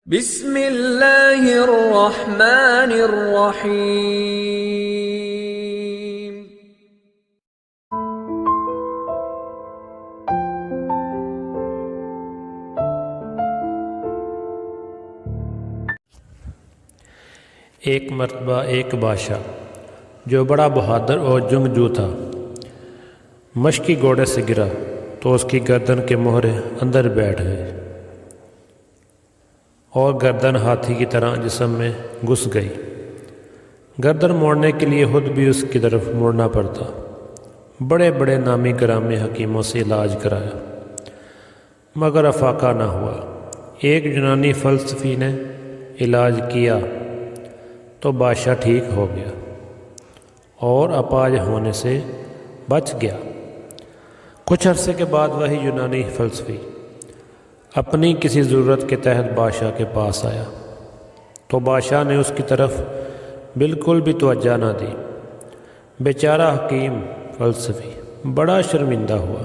بسم اللہ الرحمن الرحیم۔ ایک مرتبہ ایک بادشاہ جو بڑا بہادر اور جنگجو تھا مشکی گھوڑے سے گرا تو اس کی گردن کے مہرے اندر بیٹھ گئے اور گردن ہاتھی کی طرح جسم میں گھس گئی۔ گردن موڑنے کے لیے خود بھی اس کی طرف مڑنا پڑتا۔ بڑے بڑے نامی گرامی حکیموں سے علاج کرایا مگر افاقہ نہ ہوا۔ ایک یونانی فلسفی نے علاج کیا تو بادشاہ ٹھیک ہو گیا اور اپاہج ہونے سے بچ گیا۔ کچھ عرصے کے بعد وہی یونانی فلسفی اپنی کسی ضرورت کے تحت بادشاہ کے پاس آیا تو بادشاہ نے اس کی طرف بالکل بھی توجہ نہ دی۔ بیچارہ حکیم فلسفی بڑا شرمندہ ہوا،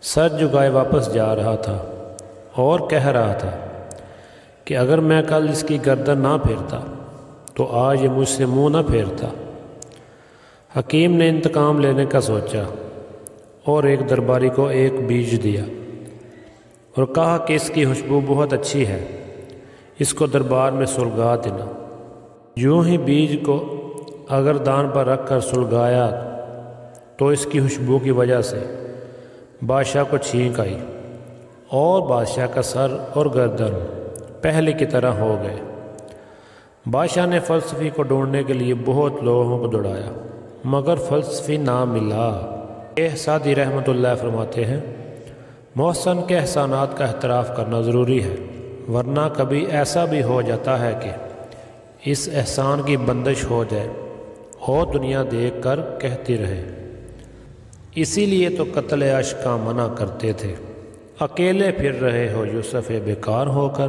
سر جھکائے واپس جا رہا تھا اور کہہ رہا تھا کہ اگر میں کل اس کی گردن نہ پھیرتا تو آج یہ مجھ سے منہ نہ پھیرتا۔ حکیم نے انتقام لینے کا سوچا اور ایک درباری کو ایک بیج دیا اور کہا کہ اس کی خوشبو بہت اچھی ہے، اس کو دربار میں سلگا دینا۔ یوں ہی بیج کو اگر دان پر رکھ کر سلگایا تو اس کی خوشبو کی وجہ سے بادشاہ کو چھینک آئی اور بادشاہ کا سر اور گردن پہلے کی طرح ہو گئے۔ بادشاہ نے فلسفی کو ڈھونڈنے کے لیے بہت لوگوں کو دوڑایا مگر فلسفی نہ ملا۔ سعدی رحمۃ اللہ فرماتے ہیں، محسن کے احسانات کا اعتراف کرنا ضروری ہے، ورنہ کبھی ایسا بھی ہو جاتا ہے کہ اس احسان کی بندش ہو جائے اور دنیا دیکھ کر کہتی رہے۔ اسی لیے تو قتل عشق کا منع کرتے تھے، اکیلے پھر رہے ہو یوسف بیکار ہو کر۔